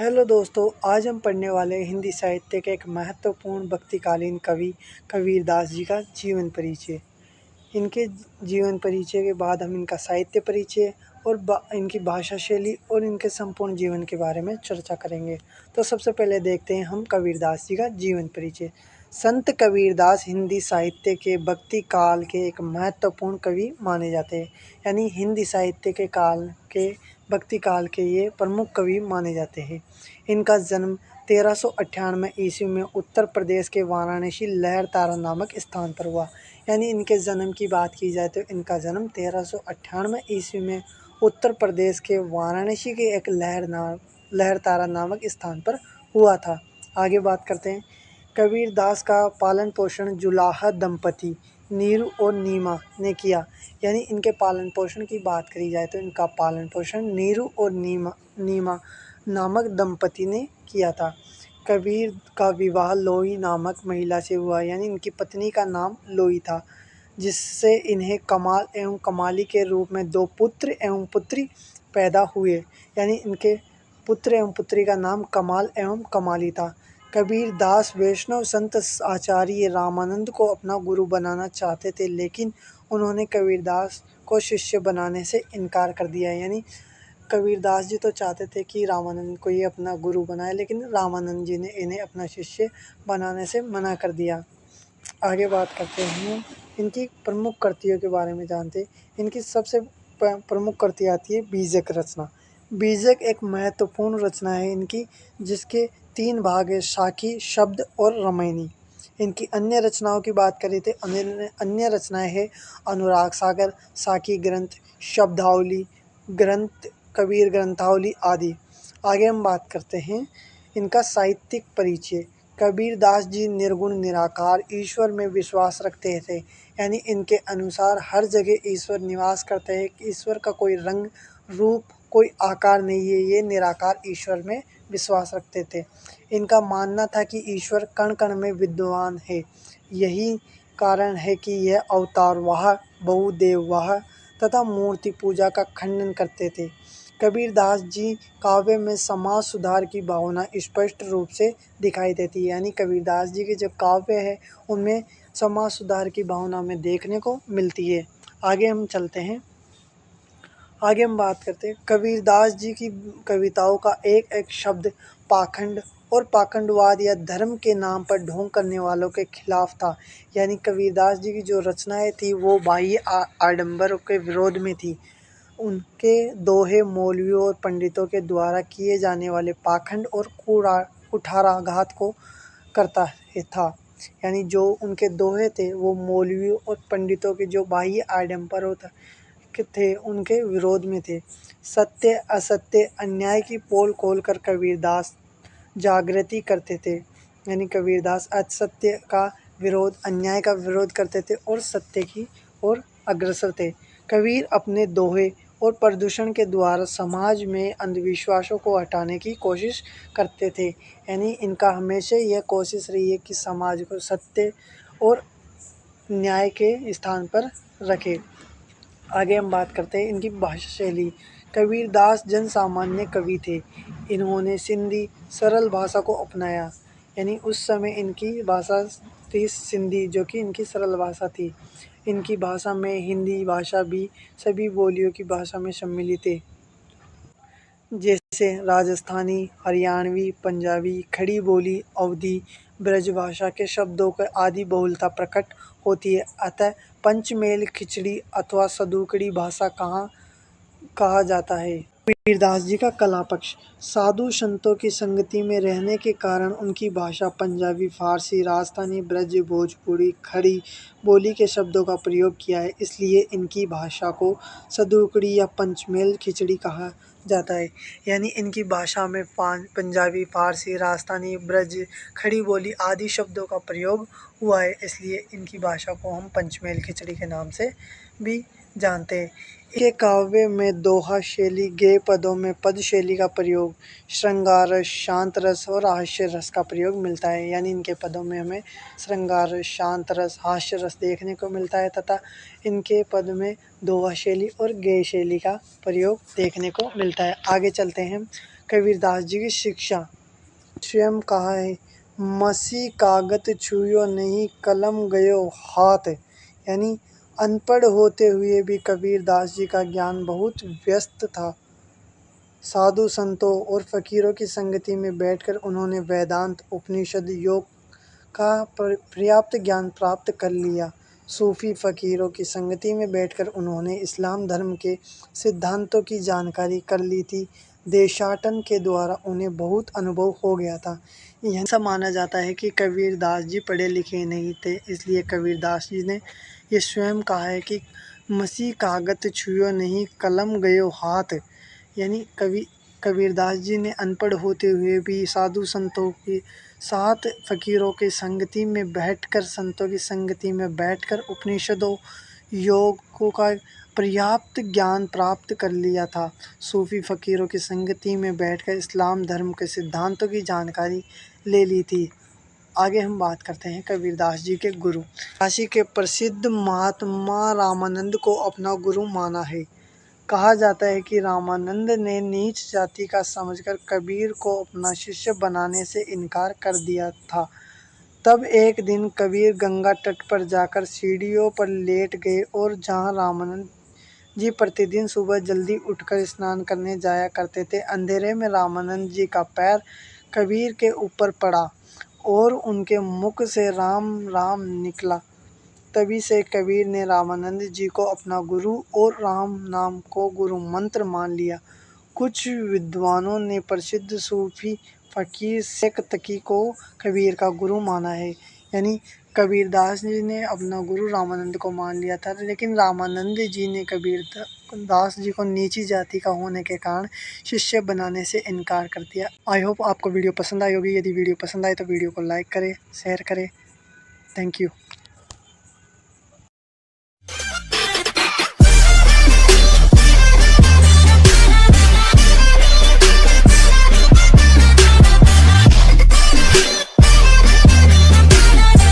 Hello दोस्तों, आज हम पढ़ने वाले हैं हिंदी साहित्य के एक महत्वपूर्ण भक्तिकालीन कवि कबीरदास जी का जीवन परिचय। इनके जीवन परिचय के बाद हम इनका साहित्य परिचय और इनकी भाषा शैली और इनके संपूर्ण जीवन के बारे में चर्चा करेंगे। तो सबसे पहले देखते हैं हम कबीरदास जी का जीवन परिचय। संत कबीरदास हिंदी साहित्य के भक्ति काल के एक महत्वपूर्ण कवि माने जाते हैं। यानी हिंदी साहित्य के काल के भक्ति काल के ये प्रमुख कवि माने जाते हैं। इनका जन्म 1398 ईस्वी में उत्तर प्रदेश के वाराणसी लहरतारा नामक स्थान पर हुआ। यानी इनके जन्म की बात की जाए तो इनका जन्म 1398 ईस्वी में उत्तर प्रदेश के वाराणसी के एक लहरतारा नामक स्थान पर हुआ था। आगे बात करते हैं। कबीरदास का पालन पोषण जुलाहा दंपति नीरू और नीमा ने किया। यानी इनके पालन पोषण की बात करी जाए तो इनका पालन पोषण नीरू और नीमा नामक दंपति ने किया था। कबीर का विवाह लोई नामक महिला से हुआ। यानी इनकी पत्नी का नाम लोई था, जिससे इन्हें कमाल एवं कमाली के रूप में 2 पुत्र एवं पुत्री पैदा हुए। यानी इनके पुत्र एवं पुत्री का नाम कमाल एवं कमाली था। कबीरदास वैष्णव संत आचार्य रामानंद को अपना गुरु बनाना चाहते थे, लेकिन उन्होंने कबीरदास को शिष्य बनाने से इनकार कर दिया। यानी कबीरदास जी तो चाहते थे कि रामानंद को ये अपना गुरु बनाए, लेकिन रामानंद जी ने इन्हें अपना शिष्य बनाने से मना कर दिया। आगे बात करते हैं, इनकी प्रमुख कृतियों के बारे में जानते हैं। इनकी सबसे प्रमुख कृति आती है बीजक रचना। बीजक एक महत्वपूर्ण रचना है इनकी, जिसके 3 भाग है, साखी, शब्द और रामायणी। इनकी अन्य रचनाओं की बात करें तो अन्य रचनाएं हैं अनुराग सागर, साखी ग्रंथ, शब्दावली ग्रंथ, कबीर ग्रंथावली आदि। आगे हम बात करते हैं इनका साहित्यिक परिचय। कबीरदास जी निर्गुण निराकार ईश्वर में विश्वास रखते थे। यानी इनके अनुसार हर जगह ईश्वर निवास करते हैं। ईश्वर का कोई रंग रूप कोई आकार नहीं है, ये निराकार ईश्वर में विश्वास रखते थे। इनका मानना था कि ईश्वर कण कण में विद्यमान है। यही कारण है कि यह अवतारवाह, बहुदेववाह तथा मूर्ति पूजा का खंडन करते थे। कबीरदास जी काव्य में समाज सुधार की भावना स्पष्ट रूप से दिखाई देती है। यानी कबीरदास जी के जो काव्य है उनमें समाज सुधार की भावना में देखने को मिलती है। आगे हम चलते हैं। आगे हम बात करते हैं कबीरदास जी की कविताओं का एक एक शब्द पाखंड और पाखंडवाद या धर्म के नाम पर ढोंग करने वालों के खिलाफ था। यानी कबीरदास जी की जो रचनाएं थी वो बाह्य आडंबर के विरोध में थी। उनके दोहे मौलवियों और पंडितों के द्वारा किए जाने वाले पाखंड और कुठाराघात को करता था। यानी जो उनके दोहे थे वो मौलवियों और पंडितों के जो बाह्य आडंबर थे उनके विरोध में थे। सत्य असत्य अन्याय की पोल खोल कर कबीरदास जागृति करते थे। यानी कबीरदास असत्य का विरोध, अन्याय का विरोध करते थे और सत्य की ओर अग्रसर थे। कबीर अपने दोहे और प्रदूषण के द्वारा समाज में अंधविश्वासों को हटाने की कोशिश करते थे। यानी इनका हमेशा यह कोशिश रही है कि समाज को सत्य और न्याय के स्थान पर रखे। आगे हम बात करते हैं इनकी भाषा शैली। कबीरदास जन सामान्य कवि थे। इन्होंने सिंधी सरल भाषा को अपनाया। यानी उस समय इनकी भाषा थी सिंधी, जो कि इनकी सरल भाषा थी। इनकी भाषा में हिंदी भाषा भी सभी बोलियों की भाषा में सम्मिलित है, जैसे राजस्थानी, हरियाणवी, पंजाबी, खड़ी बोली, अवधी, ब्रज भाषा के शब्दों के आदि बहुलता प्रकट होती है। अतः पंचमेल खिचड़ी अथवा सदुकड़ी भाषा कहा जाता है। कबीरदास जी का कला पक्ष। साधु संतों की संगति में रहने के कारण उनकी भाषा पंजाबी, फारसी, राजस्थानी, ब्रज, भोजपुरी, खड़ी बोली के शब्दों का प्रयोग किया है। इसलिए इनकी भाषा को सदुकड़ी या पंचमेल खिचड़ी कहा जाता है। यानी इनकी भाषा में पंजाबी, फारसी, राजस्थानी, ब्रज, खड़ी बोली आदि शब्दों का प्रयोग हुआ है। इसलिए इनकी भाषा को हम पंचमेल खिचड़ी के नाम से भी जानते हैं। इनके काव्य में दोहा शैली, गेय पदों में पद शैली का प्रयोग, श्रृंगार रस, शांत रस और हास्य रस का प्रयोग मिलता है। यानी इनके पदों में हमें श्रृंगार रस, शांत रस, हास्य रस देखने को मिलता है तथा इनके पद में दोहा शैली और गेय शैली का प्रयोग देखने को मिलता है। आगे चलते हैं। कबीरदास जी की शिक्षा। स्वयं कहा है, मसी कागत छुयो नहीं कलम गयो हाथ। यानी अनपढ़ होते हुए भी कबीरदास जी का ज्ञान बहुत व्यस्त था। साधु संतों और फकीरों की संगति में बैठकर उन्होंने वेदांत, उपनिषद, योग का पर्याप्त ज्ञान प्राप्त कर लिया। सूफी फकीरों की संगति में बैठकर उन्होंने इस्लाम धर्म के सिद्धांतों की जानकारी कर ली थी। देशाटन के द्वारा उन्हें बहुत अनुभव हो गया था। यह ऐसा माना जाता है कि कबीरदास जी पढ़े लिखे नहीं थे, इसलिए कबीरदास जी ने ये स्वयं कहा है कि मसी कागत छुयो नहीं कलम गयो हाथ। यानी कबीरदास जी ने अनपढ़ होते हुए भी साधु संतों के साथ, फकीरों की संगति में बैठकर, संतों की संगति में बैठकर उपनिषदों, योग का पर्याप्त ज्ञान प्राप्त कर लिया था। सूफी फकीरों की संगति में बैठकर इस्लाम धर्म के सिद्धांतों की जानकारी ले ली थी। आगे हम बात करते हैं कबीरदास जी के गुरु। काशी के प्रसिद्ध महात्मा रामानंद को अपना गुरु माना है। कहा जाता है कि रामानंद ने नीच जाति का समझकर कबीर को अपना शिष्य बनाने से इनकार कर दिया था। तब एक दिन कबीर गंगा तट पर जाकर सीढ़ियों पर लेट गए और जहां रामानंद जी प्रतिदिन सुबह जल्दी उठकर स्नान करने जाया करते थे, अंधेरे में रामानंद जी का पैर कबीर के ऊपर पड़ा और उनके मुख से राम राम निकला। तभी से कबीर ने रामानंद जी को अपना गुरु और राम नाम को गुरु मंत्र मान लिया। कुछ विद्वानों ने प्रसिद्ध सूफी फकीर शेख तकी को कबीर का गुरु माना है। यानी कबीरदास जी ने अपना गुरु रामानंद को मान लिया था, लेकिन रामानंद जी ने कबीरदास जी को नीची जाति का होने के कारण शिष्य बनाने से इनकार कर दिया। आई होप आपको वीडियो पसंद आई होगी। यदि वीडियो पसंद आए तो वीडियो को लाइक करें, शेयर करें। Thank you.